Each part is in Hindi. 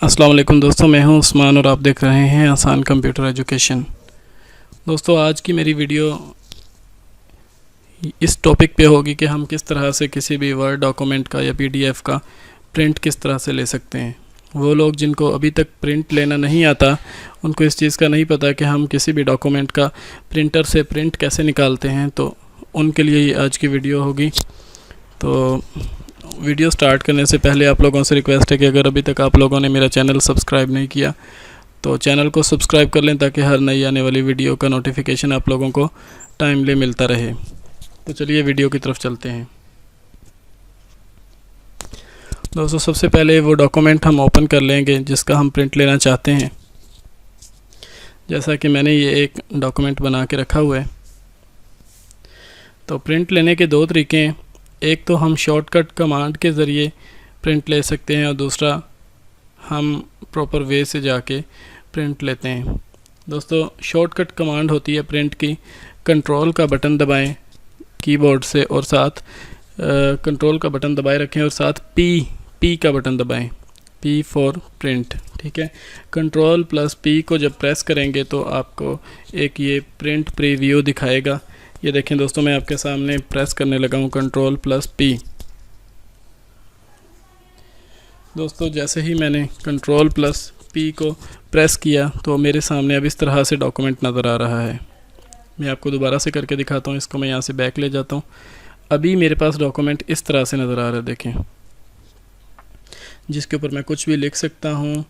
अस्सलाम वालेकुम दोस्तों, मैं हूं उस्मान और आप देख रहे हैं आसान कंप्यूटर एजुकेशन। दोस्तों, आज की मेरी वीडियो इस टॉपिक पे होगी कि हम किस तरह से किसी भी वर्ड डॉक्यूमेंट का या पीडीएफ का प्रिंट किस तरह से ले सकते हैं। वो लोग जिनको अभी तक प्रिंट लेना नहीं आता, उनको इस चीज़ का नहीं पता कि हम किसी भी डॉक्यूमेंट का प्रिंटर से प्रिंट कैसे निकालते हैं, तो उनके लिए ये आज की वीडियो होगी। तो वीडियो स्टार्ट करने से पहले आप लोगों से रिक्वेस्ट है कि अगर अभी तक आप लोगों ने मेरा चैनल सब्सक्राइब नहीं किया तो चैनल को सब्सक्राइब कर लें, ताकि हर नई आने वाली वीडियो का नोटिफिकेशन आप लोगों को टाइमली मिलता रहे। तो चलिए वीडियो की तरफ चलते हैं। दोस्तों, सबसे पहले वो डॉक्यूमेंट हम ओपन कर लेंगे जिसका हम प्रिंट लेना चाहते हैं। जैसा कि मैंने ये एक डॉक्यूमेंट बना के रखा हुआ है। तो प्रिंट लेने के दो तरीके हैं। एक तो हम शॉर्टकट कमांड के ज़रिए प्रिंट ले सकते हैं और दूसरा हम प्रॉपर वे से जाके प्रिंट लेते हैं। दोस्तों, शॉर्टकट कमांड होती है प्रिंट की। कंट्रोल का बटन दबाएं कीबोर्ड से और साथ कंट्रोल का बटन दबाए रखें और साथ पी का बटन दबाएं, पी फॉर प्रिंट। ठीक है, कंट्रोल प्लस पी को जब प्रेस करेंगे तो आपको एक ये प्रिंट प्रीव्यू दिखाएगा। ये देखें दोस्तों, मैं आपके सामने प्रेस करने लगा हूँ कंट्रोल प्लस पी। दोस्तों, जैसे ही मैंने कंट्रोल प्लस पी को प्रेस किया तो मेरे सामने अब इस तरह से डॉक्यूमेंट नज़र आ रहा है। मैं आपको दोबारा से करके दिखाता हूँ। इसको मैं यहाँ से बैक ले जाता हूँ। अभी मेरे पास डॉक्यूमेंट इस तरह से नज़र आ रहा है, देखें, जिसके ऊपर मैं कुछ भी लिख सकता हूँ,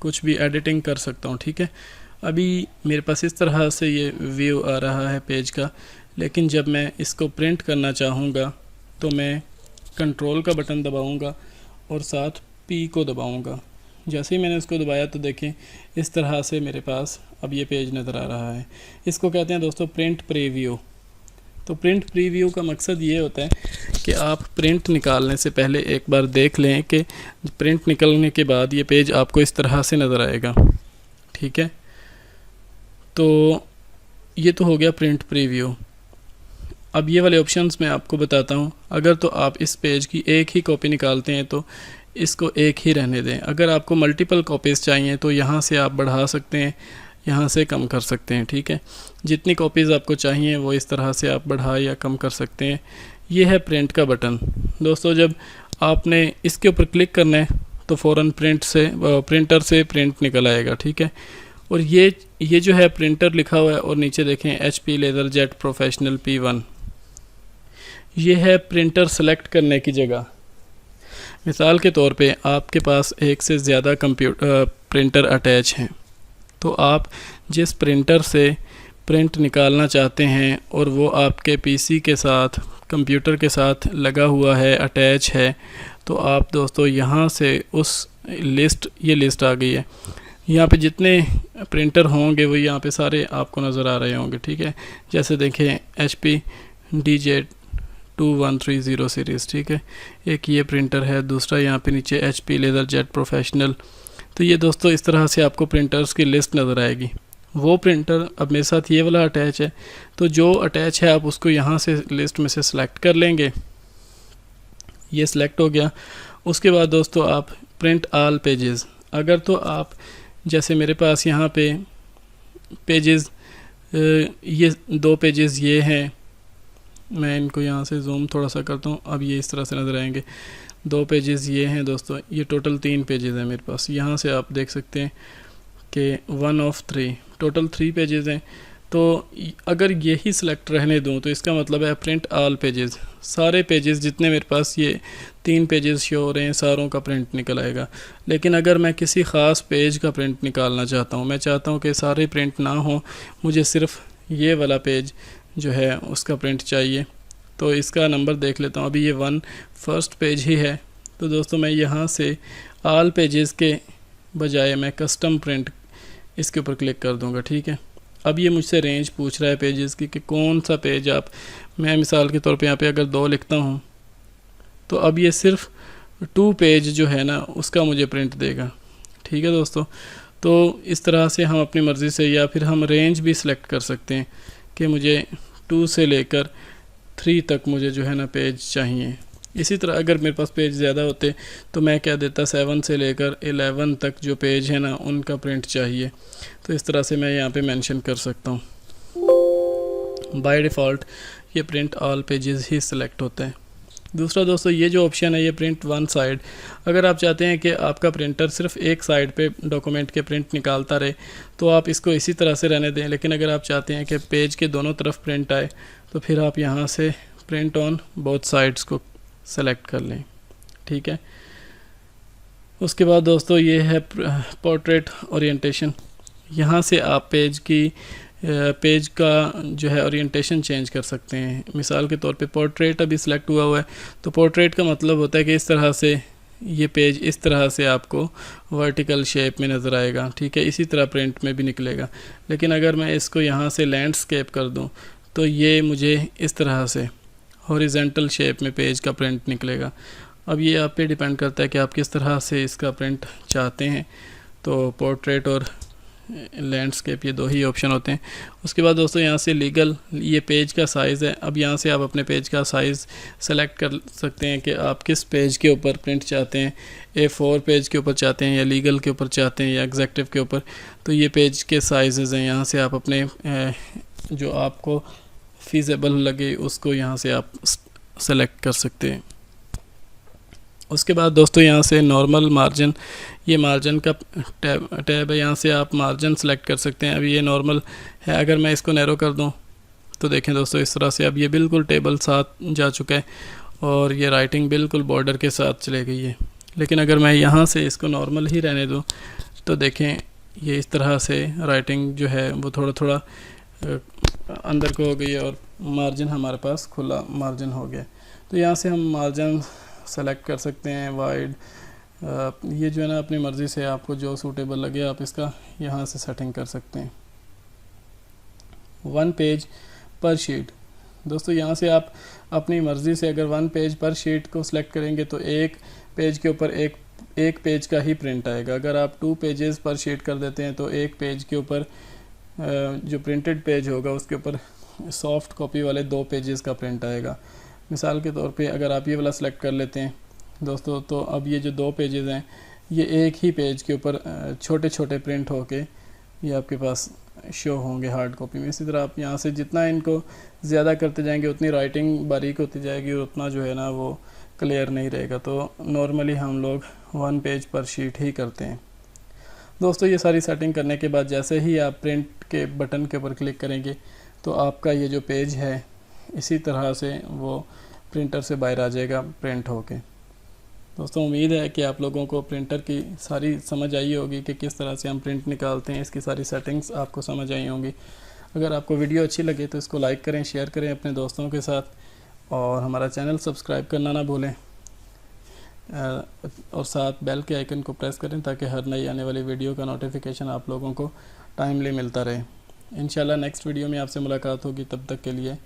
कुछ भी एडिटिंग कर सकता हूँ। ठीक है, अभी मेरे पास इस तरह से ये व्यू आ रहा है पेज का। लेकिन जब मैं इसको प्रिंट करना चाहूँगा तो मैं कंट्रोल का बटन दबाऊँगा और साथ पी को दबाऊँगा। जैसे ही मैंने इसको दबाया तो देखें इस तरह से मेरे पास अब ये पेज नज़र आ रहा है। इसको कहते हैं दोस्तों प्रिंट प्रीव्यू। तो प्रिंट प्रीव्यू का मकसद ये होता है कि आप प्रिंट निकालने से पहले एक बार देख लें कि प्रिंट निकलने के बाद ये पेज आपको इस तरह से नज़र आएगा। ठीक है, तो ये तो हो गया प्रिंट प्रीव्यू। अब ये वाले ऑप्शंस मैं आपको बताता हूँ। अगर तो आप इस पेज की एक ही कॉपी निकालते हैं तो इसको एक ही रहने दें। अगर आपको मल्टीपल कॉपीज़ चाहिए तो यहाँ से आप बढ़ा सकते हैं, यहाँ से कम कर सकते हैं। ठीक है, जितनी कॉपीज़ आपको चाहिए वो इस तरह से आप बढ़ा या कम कर सकते हैं। ये है प्रिंट का बटन। दोस्तों, जब आपने इसके ऊपर क्लिक करना है तो फ़ौरन प्रिंटर से प्रिंट निकल आएगा। ठीक है, और ये जो है प्रिंटर लिखा हुआ है और नीचे देखें HP LaserJet Professional P1। ये है प्रिंटर सेलेक्ट करने की जगह। मिसाल के तौर पे आपके पास एक से ज़्यादा प्रिंटर अटैच हैं, तो आप जिस प्रिंटर से प्रिंट निकालना चाहते हैं और वो आपके PC के साथ, कंप्यूटर के साथ लगा हुआ है, अटैच है, तो आप दोस्तों यहाँ से उस ये लिस्ट आ गई है। यहाँ पे जितने प्रिंटर होंगे वो यहाँ पे सारे आपको नज़र आ रहे होंगे। ठीक है, जैसे देखें HP DJ2130 सीरीज़। ठीक है, एक ये प्रिंटर है, दूसरा यहाँ पे नीचे HP LaserJet Professional। तो ये दोस्तों इस तरह से आपको प्रिंटर्स की लिस्ट नज़र आएगी। वो प्रिंटर अब मेरे साथ ये वाला अटैच है, तो जो अटैच है आप उसको यहाँ से लिस्ट में से सिलेक्ट कर लेंगे। ये सिलेक्ट हो गया। उसके बाद दोस्तों आप प्रिंट ऑल पेजेस, अगर तो आप जैसे मेरे पास यहाँ पे पेजेस, ये 2 पेजेस ये हैं, मैं इनको यहाँ से जूम थोड़ा सा करता हूँ, अब ये इस तरह से नज़र आएंगे। 2 पेजेस ये हैं दोस्तों, ये टोटल 3 पेजेस हैं मेरे पास। यहाँ से आप देख सकते हैं कि 1 of 3, टोटल 3 पेजेस हैं। तो अगर यही सिलेक्ट रहने दूँ तो इसका मतलब है प्रिंट ऑल पेजेस, सारे पेजेस जितने मेरे पास ये 3 पेजेस शो हो रहे हैं सारों का प्रिंट निकल आएगा। लेकिन अगर मैं किसी ख़ास पेज का प्रिंट निकालना चाहता हूँ, मैं चाहता हूँ कि सारे प्रिंट ना हो, मुझे सिर्फ ये वाला पेज जो है उसका प्रिंट चाहिए, तो इसका नंबर देख लेता हूँ। अभी ये 1st पेज ही है, तो दोस्तों मैं यहाँ से ऑल पेजेस के बजाय मैं कस्टम प्रिंट इसके ऊपर क्लिक कर दूँगा। ठीक है, अब ये मुझसे रेंज पूछ रहा है पेजेस की कि कौन सा पेज आप, मैं मिसाल के तौर पे यहाँ पे अगर 2 लिखता हूँ तो अब ये सिर्फ 2 पेज जो है ना उसका मुझे प्रिंट देगा। ठीक है दोस्तों, तो इस तरह से हम अपनी मर्ज़ी से, या फिर हम रेंज भी सिलेक्ट कर सकते हैं कि मुझे 2 से लेकर 3 तक मुझे जो है ना पेज चाहिए। इसी तरह अगर मेरे पास पेज ज़्यादा होते तो मैं क्या देता 7 से लेकर 11 तक जो पेज है ना उनका प्रिंट चाहिए, तो इस तरह से मैं यहाँ पे मेंशन कर सकता हूँ। बाय डिफ़ॉल्ट ये प्रिंट ऑल पेजेस ही सिलेक्ट होते हैं। दूसरा दोस्तों ये जो ऑप्शन है ये प्रिंट वन साइड, अगर आप चाहते हैं कि आपका प्रिंटर सिर्फ एक साइड पे डॉक्यूमेंट के प्रिंट निकालता रहे तो आप इसको इसी तरह से रहने दें, लेकिन अगर आप चाहते हैं कि पेज के दोनों तरफ प्रिंट आए तो फिर आप यहाँ से प्रिंट ऑन बोथ साइड्स को सेलेक्ट कर लें, ठीक है। उसके बाद दोस्तों ये है पोर्ट्रेट ओरिएंटेशन। यहाँ से आप पेज का जो है ओरिएंटेशन चेंज कर सकते हैं। मिसाल के तौर पे पोर्ट्रेट अभी सिलेक्ट हुआ है, तो पोर्ट्रेट का मतलब होता है कि इस तरह से ये पेज इस तरह से आपको वर्टिकल शेप में नज़र आएगा, ठीक है। इसी तरह प्रिंट में भी निकलेगा। लेकिन अगर मैं इसको यहाँ से लैंडस्केप कर दूँ तो ये मुझे इस तरह से हॉरिजेंटल शेप में पेज का प्रिंट निकलेगा। अब ये आप पे डिपेंड करता है कि आप किस तरह से इसका प्रिंट चाहते हैं। तो पोर्ट्रेट और लैंडस्केप ये दो ही ऑप्शन होते हैं। उसके बाद दोस्तों यहाँ से लीगल, ये पेज का साइज़ है। अब यहाँ से आप अपने पेज का साइज़ सेलेक्ट कर सकते हैं कि आप किस पेज के ऊपर प्रिंट चाहते हैं, A4 पेज के ऊपर चाहते हैं या लीगल के ऊपर चाहते हैं या एग्जेक्टिव के ऊपर। तो ये पेज के साइज़ हैं, यहाँ से आप अपने जो आपको फीजेबल लगे उसको यहाँ से आप सेलेक्ट कर सकते हैं। उसके बाद दोस्तों यहाँ से नॉर्मल मार्जिन, ये मार्जिन का टैब है, यहाँ से आप मार्जिन सेलेक्ट कर सकते हैं। अभी ये नॉर्मल है, अगर मैं इसको नैरो कर दूँ तो देखें दोस्तों इस तरह से अब ये बिल्कुल टेबल साथ जा चुका है और ये राइटिंग बिल्कुल बॉर्डर के साथ चले गई है। लेकिन अगर मैं यहाँ से इसको नॉर्मल ही रहने दूँ तो देखें ये इस तरह से राइटिंग जो है वो थोड़ा थोड़ा अंदर को हो गई है और मार्जिन हमारे पास खुला मार्जिन हो गया। तो यहाँ से हम मार्जिन सेलेक्ट कर सकते हैं वाइड। ये जो है ना अपनी मर्ज़ी से आपको जो सूटेबल लगे आप इसका यहाँ से सेटिंग कर सकते हैं। 1 पेज पर शीट, दोस्तों यहाँ से आप अपनी मर्ज़ी से अगर 1 पेज पर शीट को सिलेक्ट करेंगे तो एक पेज के ऊपर एक पेज का ही प्रिंट आएगा। अगर आप 2 पेजेस पर शीट कर देते हैं तो एक पेज के ऊपर जो प्रिंटेड पेज होगा उसके ऊपर सॉफ्ट कॉपी वाले 2 पेजेस का प्रिंट आएगा। मिसाल के तौर पे अगर आप ये वाला सेलेक्ट कर लेते हैं दोस्तों, तो अब ये जो 2 पेजेस हैं ये एक ही पेज के ऊपर छोटे छोटे प्रिंट होके ये आपके पास शो होंगे हार्ड कॉपी में। इसी तरह आप यहाँ से जितना इनको ज़्यादा करते जाएंगे उतनी राइटिंग बारीक होती जाएगी और उतना जो है ना वो क्लियर नहीं रहेगा। तो नॉर्मली हम लोग 1 पेज पर शीट ही करते हैं। दोस्तों ये सारी सेटिंग करने के बाद जैसे ही आप प्रिंट के बटन के ऊपर क्लिक करेंगे तो आपका ये जो पेज है इसी तरह से वो प्रिंटर से बाहर आ जाएगा प्रिंट होके। दोस्तों उम्मीद है कि आप लोगों को प्रिंटर की सारी समझ आई होगी कि किस तरह से हम प्रिंट निकालते हैं, इसकी सारी सेटिंग्स आपको समझ आई होंगी। अगर आपको वीडियो अच्छी लगे तो इसको लाइक करें, शेयर करें अपने दोस्तों के साथ और हमारा चैनल सब्सक्राइब करना ना भूलें और साथ बेल के आइकन को प्रेस करें ताकि हर नई आने वाली वीडियो का नोटिफिकेशन आप लोगों को टाइमली मिलता रहे। इंशाल्लाह नेक्स्ट वीडियो में आपसे मुलाकात होगी, तब तक के लिए